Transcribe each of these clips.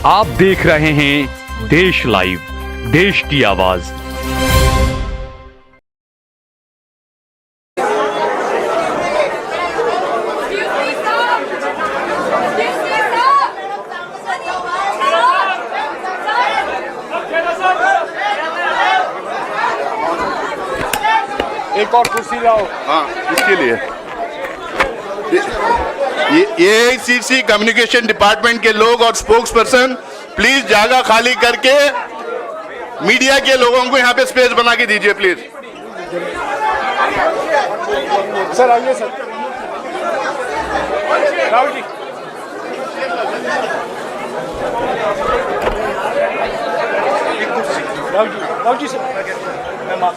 आप देख रहे हैं देश लाइव, देश की आवाज। एक और कुर्सी लाओ। हाँ, इसके लिए ये AICC कम्युनिकेशन डिपार्टमेंट के लोग और स्पोक्स पर्सन प्लीज जगह खाली करके मीडिया के लोगों को यहाँ पे स्पेस बना के दीजिए प्लीज। सर आइए सर। राहुल जी राहुल जी सर मैं माफ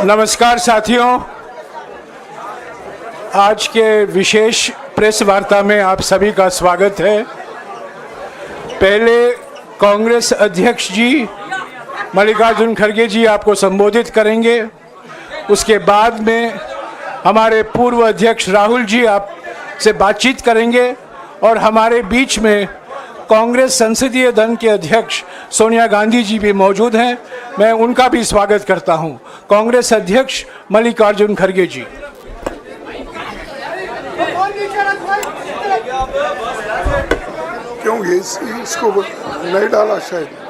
नमस्कार साथियों, आज के विशेष प्रेस वार्ता में आप सभी का स्वागत है। पहले कांग्रेस अध्यक्ष जी मल्लिकार्जुन खड़गे जी आपको संबोधित करेंगे। उसके बाद में हमारे पूर्व अध्यक्ष राहुल जी आपसे बातचीत करेंगे और हमारे बीच में कांग्रेस संसदीय दल के अध्यक्ष सोनिया गांधी जी भी मौजूद हैं। मैं उनका भी स्वागत करता हूं। कांग्रेस अध्यक्ष मल्लिकार्जुन खड़गे जी। क्यों इसको नहीं डाला शायद।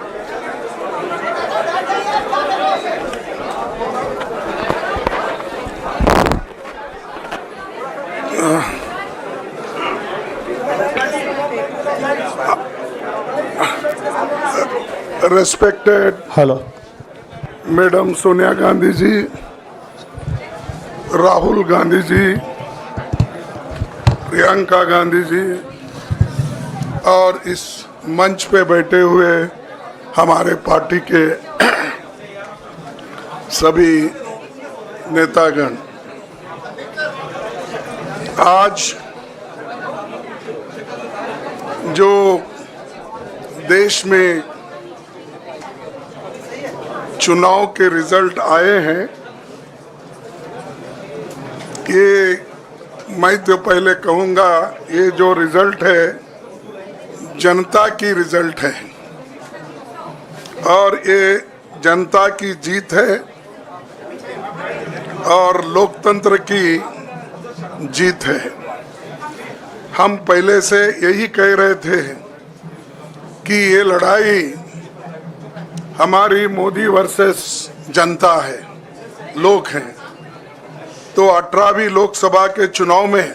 Respected मैडम सोनिया गांधी जी, राहुल गांधी जी, प्रियंका गांधी जी और इस मंच पे बैठे हुए हमारे पार्टी के सभी नेतागण, आज जो देश में चुनाव के रिजल्ट आए हैं, ये मैं तो पहले कहूँगा ये जो रिजल्ट है जनता की रिजल्ट है और ये जनता की जीत है और लोकतंत्र की जीत है। हम पहले से यही कह रहे थे कि ये लड़ाई हमारी मोदी वर्सेस जनता है, लोग हैं। तो 18वीं लोकसभा के चुनाव में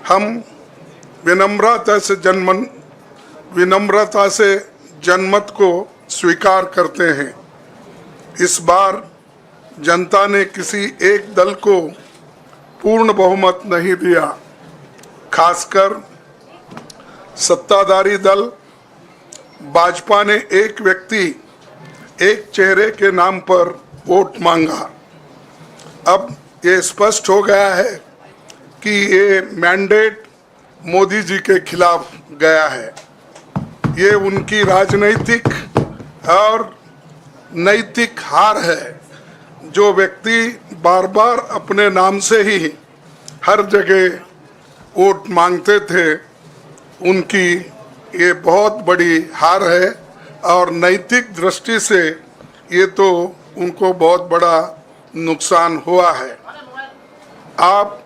हम विनम्रता से जनमत को स्वीकार करते हैं। इस बार जनता ने किसी एक दल को पूर्ण बहुमत नहीं दिया, खासकर सत्ताधारी दल भाजपा ने एक व्यक्ति एक चेहरे के नाम पर वोट मांगा। अब ये स्पष्ट हो गया है कि ये मैंडेट मोदी जी के खिलाफ गया है। ये उनकी राजनीतिक और नैतिक हार है। जो व्यक्ति बार बार अपने नाम से ही हर जगह वोट मांगते थे, उनकी ये बहुत बड़ी हार है और नैतिक दृष्टि से ये तो उनको बहुत बड़ा नुकसान हुआ है। आप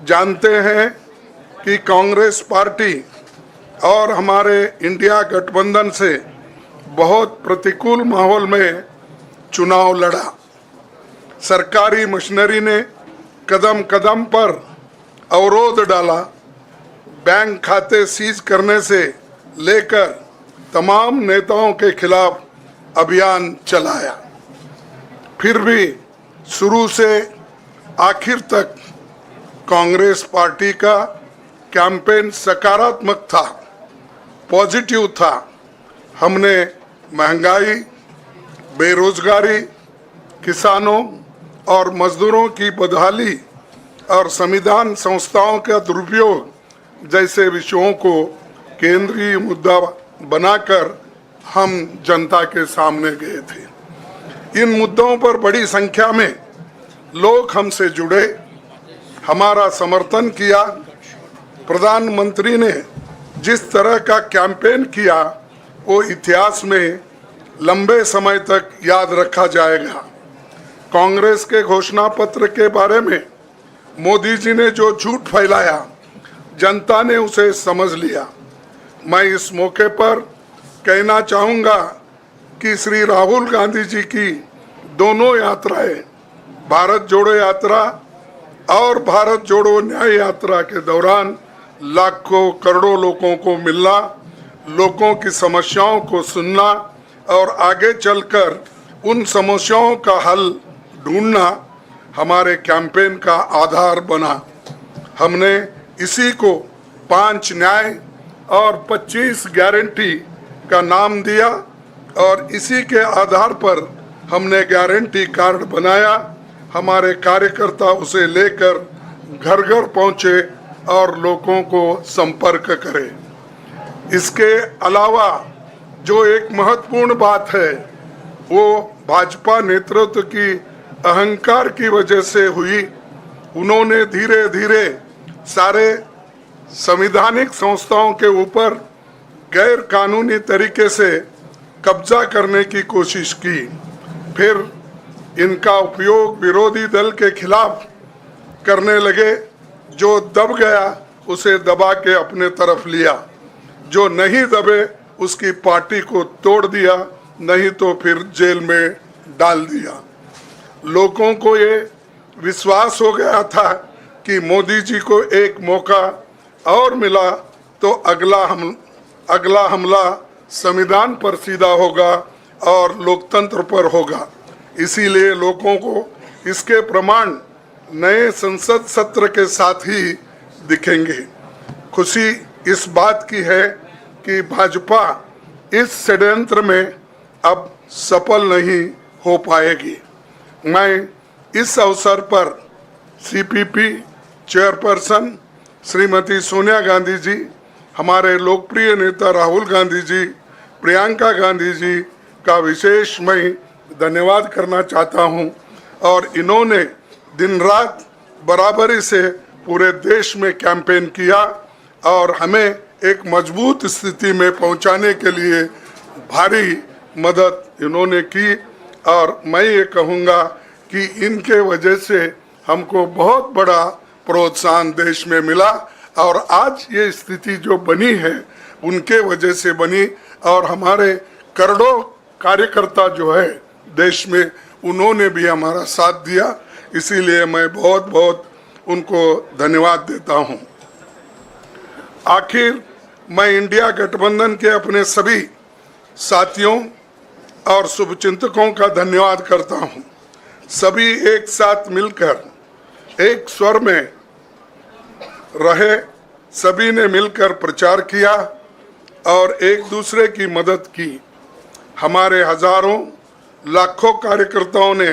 जानते हैं कि कांग्रेस पार्टी और हमारे इंडिया गठबंधन से बहुत प्रतिकूल माहौल में चुनाव लड़ा। सरकारी मशीनरी ने कदम कदम पर अवरोध डाला, बैंक खाते सीज करने से लेकर तमाम नेताओं के खिलाफ अभियान चलाया। फिर भी शुरू से आखिर तक कांग्रेस पार्टी का कैंपेन सकारात्मक था, पॉजिटिव था। हमने महंगाई, बेरोजगारी, किसानों और मजदूरों की बदहाली और संविधान संस्थाओं का दुरुपयोग जैसे विषयों को केंद्रीय मुद्दा बनाकर हम जनता के सामने गए थे। इन मुद्दों पर बड़ी संख्या में लोग हमसे जुड़े, हमारा समर्थन किया। प्रधानमंत्री ने जिस तरह का कैंपेन किया वो इतिहास में लंबे समय तक याद रखा जाएगा। कांग्रेस के घोषणा पत्र के बारे में मोदी जी ने जो झूठ फैलाया, जनता ने उसे समझ लिया। मैं इस मौके पर कहना चाहूँगा कि श्री राहुल गांधी जी की दोनों यात्राएं, भारत जोड़ो यात्रा और भारत जोड़ो न्याय यात्रा के दौरान लाखों करोड़ों लोगों को मिलना, लोगों की समस्याओं को सुनना और आगे चलकर उन समस्याओं का हल ढूंढना हमारे कैंपेन का आधार बना। हमने इसी को 5 न्याय और 25 गारंटी का नाम दिया और इसी के आधार पर हमने गारंटी कार्ड बनाया। हमारे कार्यकर्ता उसे लेकर घर घर पहुंचे और लोगों को संपर्क करें। इसके अलावा जो एक महत्वपूर्ण बात है वो भाजपा नेतृत्व की अहंकार की वजह से हुई। उन्होंने धीरे धीरे सारे संवैधानिक संस्थाओं के ऊपर गैर कानूनी तरीके से कब्जा करने की कोशिश की। फिर इनका उपयोग विरोधी दल के खिलाफ करने लगे। जो दब गया उसे दबा के अपने तरफ लिया, जो नहीं दबे उसकी पार्टी को तोड़ दिया, नहीं तो फिर जेल में डाल दिया। लोगों को ये विश्वास हो गया था कि मोदी जी को एक मौका और मिला तो अगला हमला संविधान पर सीधा होगा और लोकतंत्र पर होगा। इसीलिए लोगों को इसके प्रमाण नए संसद सत्र के साथ ही दिखेंगे। खुशी इस बात की है कि भाजपा इस षड्यंत्र में अब सफल नहीं हो पाएगी। मैं इस अवसर पर सीपीपी चेयरपर्सन श्रीमती सोनिया गांधी जी, हमारे लोकप्रिय नेता राहुल गांधी जी, प्रियंका गांधी जी का विशेष मैं धन्यवाद करना चाहता हूं। और इन्होंने दिन रात बराबरी से पूरे देश में कैंपेन किया और हमें एक मजबूत स्थिति में पहुंचाने के लिए भारी मदद इन्होंने की। और मैं ये कहूँगा कि इनके वजह से हमको बहुत बड़ा प्रोत्साहन देश में मिला और आज ये स्थिति जो बनी है उनके वजह से बनी। और हमारे करोड़ों कार्यकर्ता जो है देश में, उन्होंने भी हमारा साथ दिया। इसीलिए मैं बहुत बहुत उनको धन्यवाद देता हूं। आखिर मैं इंडिया गठबंधन के अपने सभी साथियों और शुभचिंतकों का धन्यवाद करता हूं। सभी एक साथ मिलकर एक स्वर में रहे, सभी ने मिलकर प्रचार किया और एक दूसरे की मदद की। हमारे हजारों लाखों कार्यकर्ताओं ने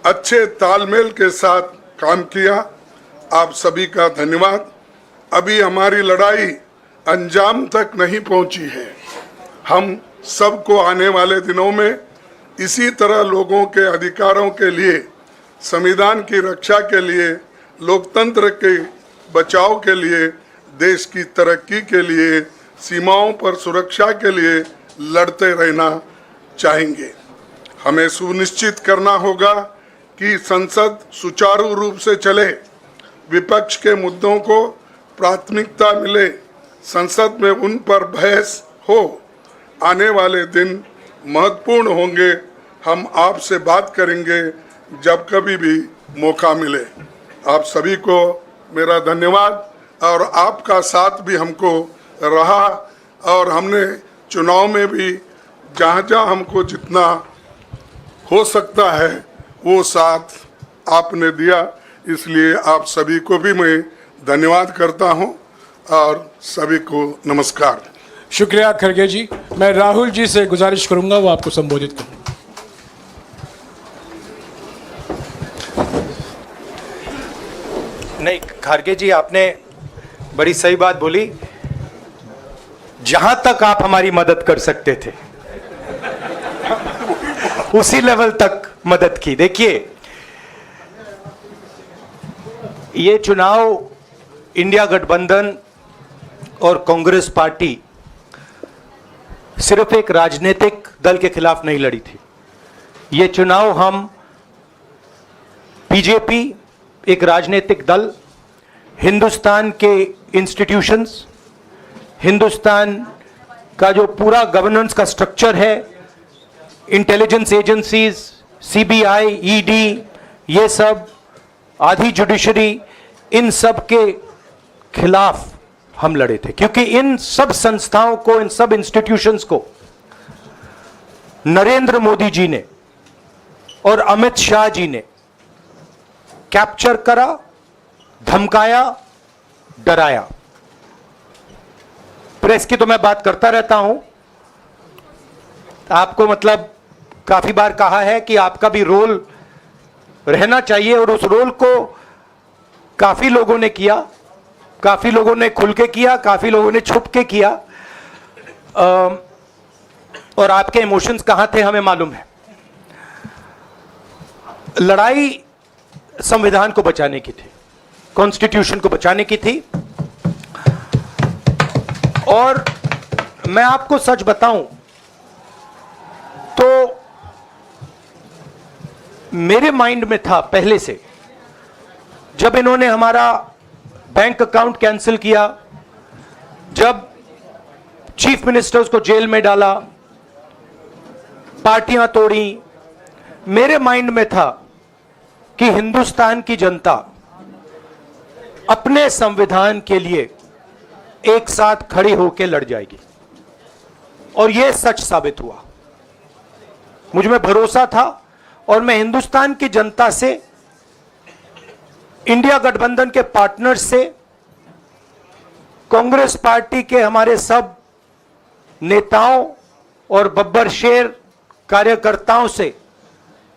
अच्छे तालमेल के साथ काम किया। आप सभी का धन्यवाद। अभी हमारी लड़ाई अंजाम तक नहीं पहुंची है। हम सबको आने वाले दिनों में इसी तरह लोगों के अधिकारों के लिए, संविधान की रक्षा के लिए, लोकतंत्र के बचाव के लिए, देश की तरक्की के लिए, सीमाओं पर सुरक्षा के लिए लड़ते रहना चाहेंगे। हमें सुनिश्चित करना होगा कि संसद सुचारू रूप से चले, विपक्ष के मुद्दों को प्राथमिकता मिले, संसद में उन पर बहस हो। आने वाले दिन महत्वपूर्ण होंगे। हम आपसे बात करेंगे जब कभी भी मौका मिले। आप सभी को मेरा धन्यवाद और आपका साथ भी हमको रहा और हमने चुनाव में भी जहाँ जहाँ हमको जितना हो सकता है वो साथ आपने दिया। इसलिए आप सभी को भी मैं धन्यवाद करता हूं और सभी को नमस्कार। शुक्रिया खड़गे जी। मैं राहुल जी से गुजारिश करूंगा वो आपको संबोधित करें। नहीं, खड़गे जी आपने बड़ी सही बात बोली। जहां तक आप हमारी मदद कर सकते थे उसी लेवल तक मदद की। देखिए, ये चुनाव इंडिया गठबंधन और कांग्रेस पार्टी सिर्फ एक राजनीतिक दल के खिलाफ नहीं लड़ी थी। ये चुनाव हम बीजेपी, एक राजनीतिक दल, हिंदुस्तान के इंस्टीट्यूशंस, हिंदुस्तान का जो पूरा गवर्नेंस का स्ट्रक्चर है, इंटेलिजेंस एजेंसीज, सीबीआई, ईडी, ये सब, आधी जुडिशरी, इन सब के खिलाफ हम लड़े थे। क्योंकि इन सब संस्थाओं को, इन सब इंस्टीट्यूशंस को नरेंद्र मोदी जी ने और अमित शाह जी ने कैप्चर करा, धमकाया, डराया। प्रेस की तो मैं बात करता रहता हूं, आपको मतलब काफी बार कहा है कि आपका भी रोल रहना चाहिए, और उस रोल को काफी लोगों ने किया, काफी लोगों ने खुल के किया, काफी लोगों ने छुप के किया, और आपके इमोशंस कहां थे हमें मालूम है। लड़ाई संविधान को बचाने की थी, कॉन्स्टिट्यूशन को बचाने की थी। और मैं आपको सच बताऊं तो मेरे माइंड में था पहले से, जब इन्होंने हमारा बैंक अकाउंट कैंसिल किया, जब चीफ मिनिस्टर्स को जेल में डाला, पार्टियां तोड़ी, मेरे माइंड में था कि हिंदुस्तान की जनता अपने संविधान के लिए एक साथ खड़ी होकर लड़ जाएगी, और यह सच साबित हुआ। मुझ में भरोसा था, और मैं हिंदुस्तान की जनता से, इंडिया गठबंधन के पार्टनर्स से, कांग्रेस पार्टी के हमारे सब नेताओं और बब्बर शेर कार्यकर्ताओं से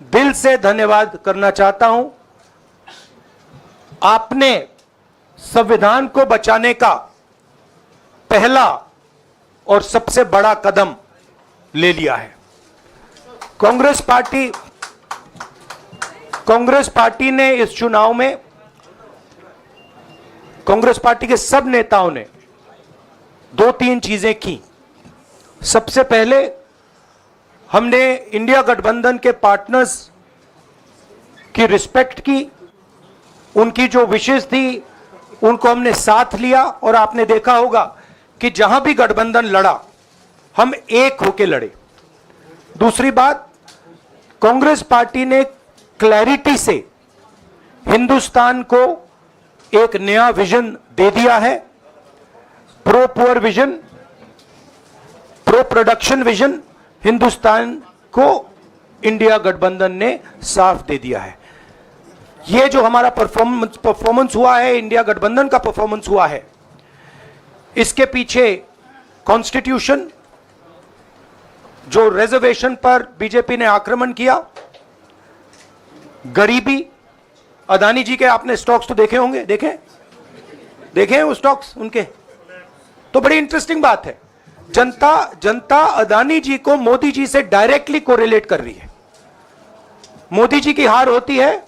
दिल से धन्यवाद करना चाहता हूं। आपने संविधान को बचाने का पहला और सबसे बड़ा कदम ले लिया है। कांग्रेस पार्टी ने इस चुनाव में, कांग्रेस पार्टी के सब नेताओं ने 2-3 चीजें की। सबसे पहले हमने इंडिया गठबंधन के पार्टनर्स की रिस्पेक्ट की, उनकी जो विशेष थी उनको हमने साथ लिया, और आपने देखा होगा कि जहां भी गठबंधन लड़ा हम एक होकर लड़े। दूसरी बात, कांग्रेस पार्टी ने क्लैरिटी से हिंदुस्तान को एक नया विजन दे दिया है, pro poor vision, pro production vision Hindustan को इंडिया गठबंधन ने साफ दे दिया है। यह जो हमारा परफॉर्मेंस हुआ है, इंडिया गठबंधन का परफॉर्मेंस हुआ है, इसके पीछे कॉन्स्टिट्यूशन, जो रिजर्वेशन पर बीजेपी ने आक्रमण किया, गरीबी, अदानी जी के आपने स्टॉक्स तो देखे होंगे, देखे वो स्टॉक्स उनके, तो बड़ी इंटरेस्टिंग बात है। जनता अदानी जी को मोदी जी से डायरेक्टली कोरिलेट कर रही है। मोदी जी की हार होती है,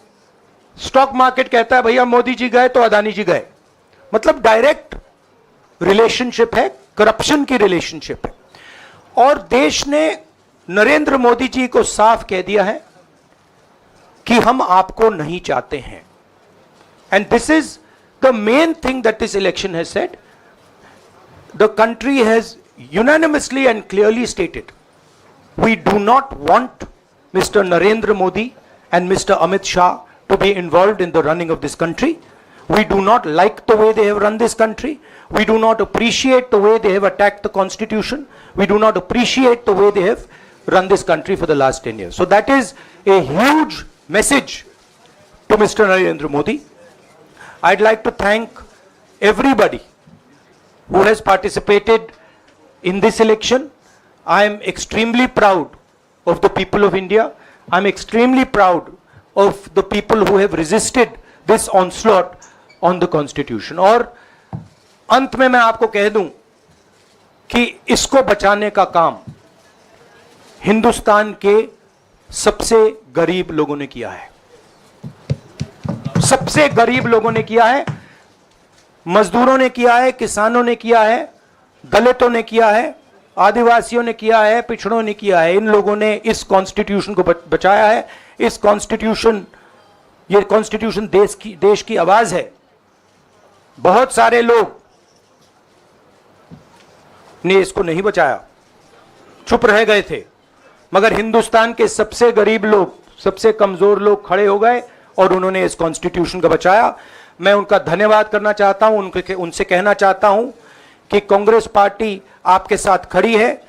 स्टॉक मार्केट कहता है भैया मोदी जी गए तो अदानी जी गए, मतलब डायरेक्ट रिलेशनशिप है, करप्शन की रिलेशनशिप है। और देश ने नरेंद्र मोदी जी को साफ कह दिया है कि हम आपको नहीं चाहते हैं। And this is the main thing that this election has said. The country has unanimously and clearly stated, we do not want Mr. Narendra Modi and Mr. Amit Shah to be involved in the running of this country. We do not like the way they have run this country. We do not appreciate the way they have attacked the constitution. We do not appreciate the way they have run this country for the last 10 years. So that is a huge message to Mr. Narendra Modi. I'd like to thank everybody who has participated in this election. I am extremely proud of the people of India. I am extremely proud of the people who have resisted this onslaught on the constitution. और अंत में मैं आपको कह दूं कि इसको बचाने का काम हिंदुस्तान के सबसे गरीब लोगों ने किया है, सबसे गरीब लोगों ने किया है, मजदूरों ने किया है, किसानों ने किया है, दलितों ने किया है, आदिवासियों ने किया है, पिछड़ों ने किया है। इन लोगों ने इस कॉन्स्टिट्यूशन को बचाया है। इस कॉन्स्टिट्यूशन, ये कॉन्स्टिट्यूशन देश की आवाज है। बहुत सारे लोग ने इसको नहीं बचाया, चुप रह गए थे, मगर हिंदुस्तान के सबसे गरीब लोग, सबसे कमजोर लोग खड़े हो गए और उन्होंने इस कॉन्स्टिट्यूशन को बचाया। मैं उनका धन्यवाद करना चाहता हूं, उनसे कहना चाहता हूं कि कांग्रेस पार्टी आपके साथ खड़ी है।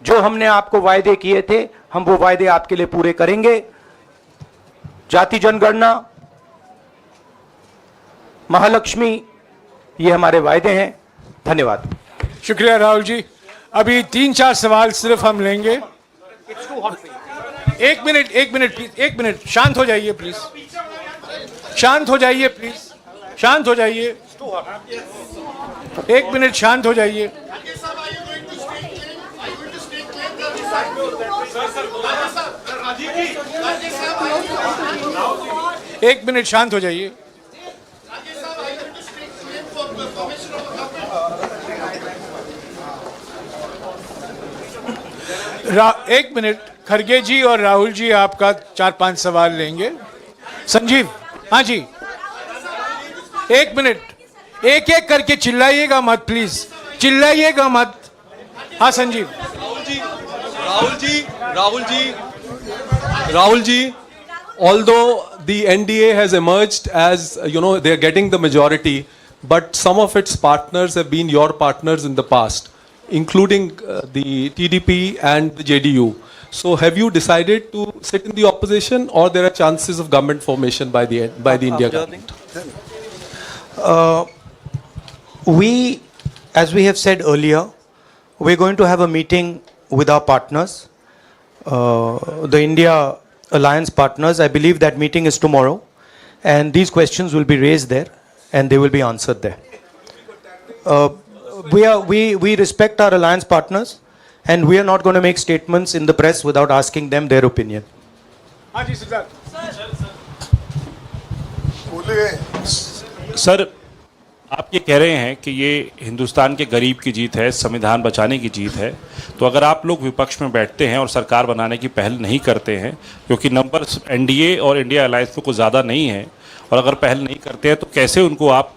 जो हमने आपको वायदे किए थे, हम वो वायदे आपके लिए पूरे करेंगे। जाति जनगणना, महालक्ष्मी, ये हमारे वायदे हैं। धन्यवाद। शुक्रिया राहुल जी। अभी 3-4 सवाल सिर्फ हम लेंगे। एक मिनट प्लीज, एक मिनट, शांत हो जाइए प्लीज, शांत हो जाइए प्लीज, शांत हो जाइए, एक मिनट शांत हो जाइए। एक मिनट शांत हो जाइए। एक मिनट, खरगे जी और राहुल जी आपका 4-5 सवाल लेंगे। संजीव, हाँ जी, एक मिनट, एक एक करके चिल्लाइएगा मत प्लीज, चिल्लाइएगा मत। हाँ Sanjeev. Rahul ji, although the NDA has emerged as, they are getting the majority, but some of its partners have been your partners in the past, including the TDP and the JDU. So have you decided to sit in the opposition, or there are chances of government formation by the India government? We, as we have said earlier, we're going to have a meeting with our partners, the India Alliance partners. I believe that meeting is tomorrow, and these questions will be raised there and they will be answered there. We respect our alliance partners, and we are not going to make statements in the press without asking them their opinion. Sir, आप ये कह रहे हैं कि ये हिंदुस्तान के गरीब की जीत है, संविधान बचाने की जीत है, तो अगर आप लोग विपक्ष में बैठते हैं और सरकार बनाने की पहल नहीं करते हैं, क्योंकि नंबर एनडीए और इंडिया अलायंस में कुछ ज़्यादा नहीं है, और अगर पहल नहीं करते हैं तो कैसे उनको आप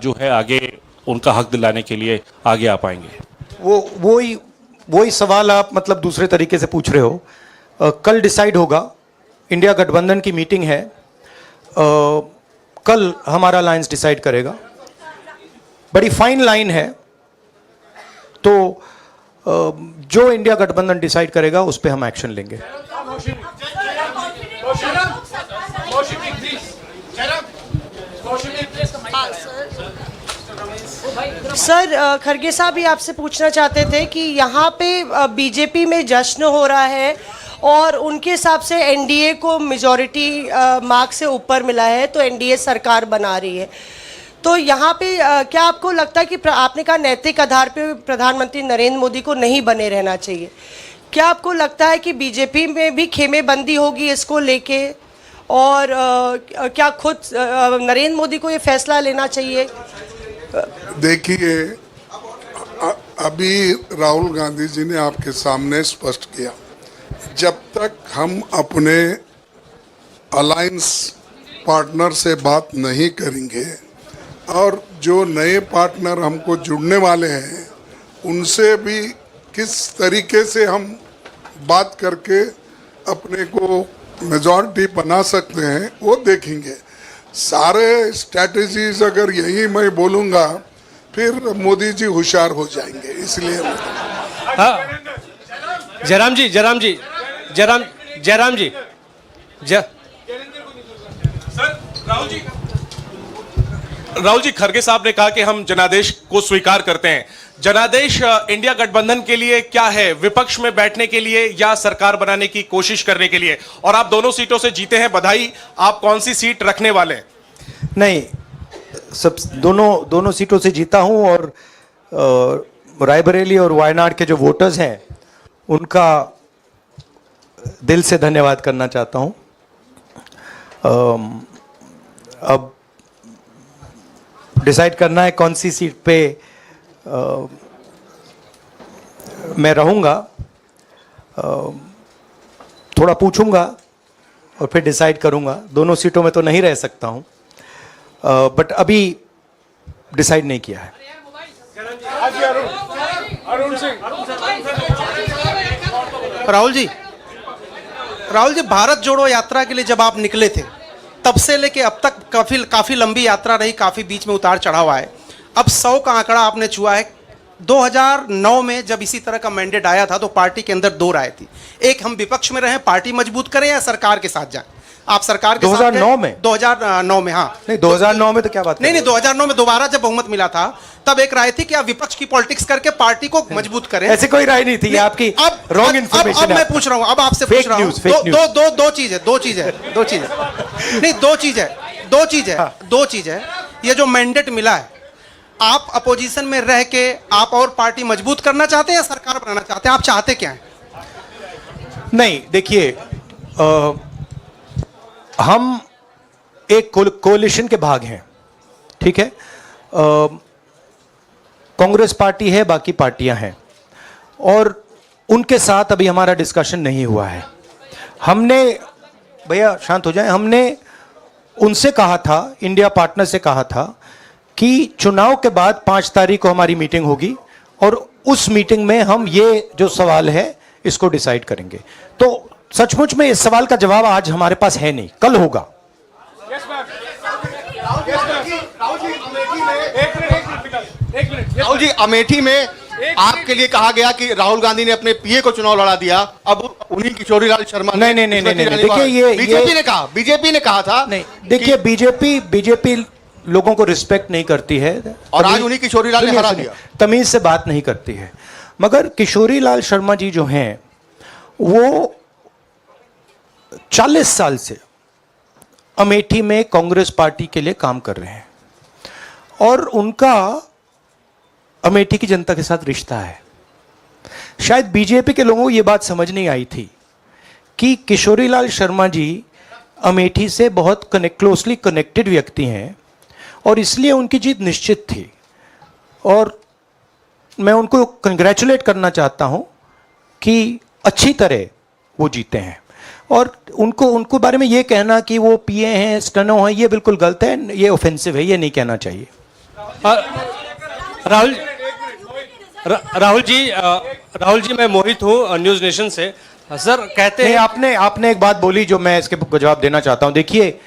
जो है आगे उनका हक दिलाने के लिए आगे आ पाएंगे? वही सवाल आप मतलब दूसरे तरीके से पूछ रहे हो। कल डिसाइड होगा, इंडिया गठबंधन की मीटिंग है, कल हमारा अलायंस डिसाइड करेगा। बड़ी फाइन लाइन है, तो जो इंडिया गठबंधन डिसाइड करेगा उस पर हम एक्शन लेंगे। सर, खरगे साहब ये आपसे पूछना चाहते थे कि यहाँ पे बीजेपी में जश्न हो रहा है और उनके हिसाब से एनडीए को मेजॉरिटी मार्क से ऊपर मिला है, तो एनडीए सरकार बना रही है। तो यहाँ पे क्या आपको लगता है कि आपने कहा नैतिक आधार पे प्रधानमंत्री नरेंद्र मोदी को नहीं बने रहना चाहिए, क्या आपको लगता है कि बीजेपी में भी खेमेबंदी होगी इसको लेके, और क्या खुद नरेंद्र मोदी को ये फैसला लेना चाहिए? देखिए, अभी राहुल गांधी जी ने आपके सामने स्पष्ट किया, जब तक हम अपने अलायंस पार्टनर से बात नहीं करेंगे और जो नए पार्टनर हमको जुड़ने वाले हैं उनसे भी किस तरीके से हम बात करके अपने को मेजॉरिटी बना सकते हैं वो देखेंगे। सारे स्ट्रैटेजीज अगर यही मैं बोलूँगा फिर मोदी जी होशियार हो जाएंगे, इसलिए जयराम जी राहुल जी, खरगे साहब ने कहा कि हम जनादेश को स्वीकार करते हैं। जनादेश इंडिया गठबंधन के लिए क्या है? विपक्ष में बैठने के लिए या सरकार बनाने की कोशिश करने के लिए? और आप दोनों सीटों से जीते हैं, बधाई। आप कौन सी सीट रखने वाले हैं? नहीं, सब दोनों सीटों से जीता हूं, और रायबरेली और वायनाड के जो वोटर्स हैं उनका दिल से धन्यवाद करना चाहता हूं। अब डिसाइड करना है कौन सी सीट पे मैं रहूंगा। थोड़ा पूछूंगा और फिर डिसाइड करूंगा। दोनों सीटों में तो नहीं रह सकता हूं, बट अभी डिसाइड नहीं किया है। राहुल जी, भारत जोड़ो यात्रा के लिए जब आप निकले थे तब से लेके अब तक काफी लंबी यात्रा रही, काफी बीच में उतार चढ़ाव आए। अब 100 का आंकड़ा आपने छुआ है। 2009 में जब इसी तरह का मैंडेट आया था तो पार्टी के अंदर दो राय थी, एक हम विपक्ष में रहें, पार्टी मजबूत करें, या सरकार के साथ जाएं। आप सरकार के 2009 में 2009 में हाँ नहीं, 2009 में तो क्या बात नहीं 2009 में दोबारा जब बहुमत मिला था तब एक राय थी कि आप विपक्ष की पॉलिटिक्स करके पार्टी को मजबूत करें। ऐसी कोई राय नहीं थी। आपकी रॉन्ग इन्फॉर्मेशन। अब मैं पूछ रहा हूं, अब आपसे पूछ रहा हूं, दो चीज है। ये जो मैंडेट मिला है, आप अपोजिशन में रह के आप और पार्टी मजबूत करना चाहते हैं या सरकार बनाना चाहते हैं? आप चाहते क्या हैं? नहीं, देखिए, हम एक कोalition के भाग हैं, ठीक है। कांग्रेस पार्टी है, बाकी पार्टियां हैं, और उनके साथ अभी हमारा डिस्कशन नहीं हुआ है। हमने, भैया शांत हो जाए, हमने उनसे कहा था, इंडिया पार्टनर से कहा था कि चुनाव के बाद 5 तारीख को हमारी मीटिंग होगी और उस मीटिंग में हम ये जो सवाल है इसको डिसाइड करेंगे। तो सचमुच में इस सवाल का जवाब आज हमारे पास है नहीं, कल होगा। राहुल जी, अमेठी में आपके लिए कहा गया कि राहुल गांधी ने अपने पीए को चुनाव लड़ा दिया, अब उन्हीं किशोरीलाल शर्मा नहीं, देखिए, ये बीजेपी ने कहा था। नहीं, देखिए, बीजेपी लोगों को रिस्पेक्ट नहीं करती है और आज उन्हीं किशोरीलाल ने हरा दिया। तमीज से बात नहीं करती है। मगर किशोरीलाल शर्मा जी जो हैं, वो 40 साल से अमेठी में कांग्रेस पार्टी के लिए काम कर रहे हैं और उनका अमेठी की जनता के साथ रिश्ता है। शायद बीजेपी के लोगों को यह बात समझ नहीं आई थी कि किशोरीलाल शर्मा जी अमेठी से बहुत क्लोजली कनेक्टेड व्यक्ति हैं और इसलिए उनकी जीत निश्चित थी। और मैं उनको कंग्रेचुलेट करना चाहता हूं कि अच्छी तरह वो जीते हैं। और उनको बारे में ये कहना कि वो पीए हैं, स्टेनो हैं, ये बिल्कुल गलत है, ये ऑफेंसिव है, ये नहीं कहना चाहिए। राहुल जी, मैं मोहित हूँ न्यूज नेशन से। सर कहते हैं, आपने एक बात बोली जो मैं इसके जवाब देना चाहता हूं। देखिए,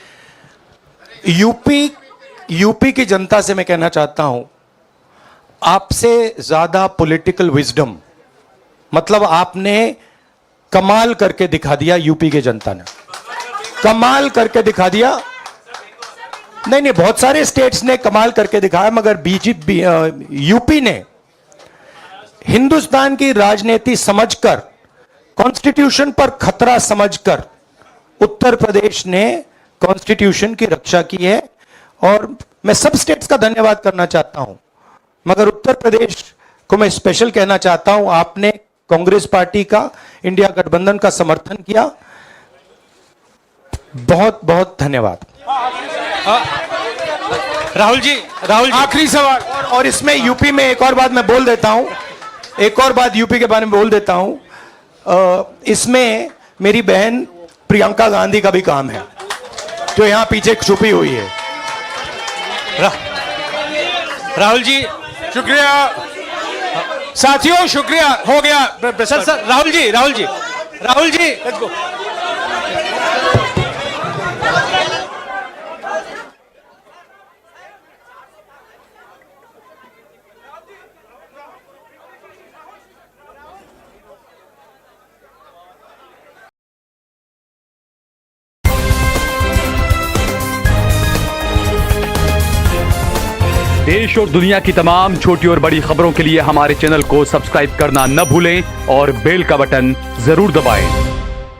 यूपी की जनता से मैं कहना चाहता हूं, आपसे ज्यादा पॉलिटिकल विजडम, मतलब आपने कमाल करके दिखा दिया। यूपी की जनता ने कमाल करके दिखा दिया। नहीं, बहुत सारे स्टेट्स ने कमाल करके दिखाया, मगर बीजेपी यूपी ने हिंदुस्तान की राजनीति समझकर, कॉन्स्टिट्यूशन पर खतरा समझकर उत्तर प्रदेश ने कॉन्स्टिट्यूशन की रक्षा की है। और मैं सब स्टेट्स का धन्यवाद करना चाहता हूं, मगर उत्तर प्रदेश को मैं स्पेशल कहना चाहता हूं। आपने कांग्रेस पार्टी का, इंडिया गठबंधन का समर्थन किया, बहुत बहुत धन्यवाद। राहुल जी, आखिरी सवाल, और इसमें यूपी में एक और बात मैं बोल देता हूं, यूपी के बारे में बोल देता हूं। इसमें मेरी बहन प्रियंका गांधी का भी काम है, जो यहां पीछे छुपी हुई है। राहुल जी, शुक्रिया साथियों, शुक्रिया, हो गया। Sir Rahul ji, let's go. देश और दुनिया की तमाम छोटी और बड़ी खबरों के लिए हमारे चैनल को सब्सक्राइब करना न भूलें और बेल का बटन जरूर दबाएं।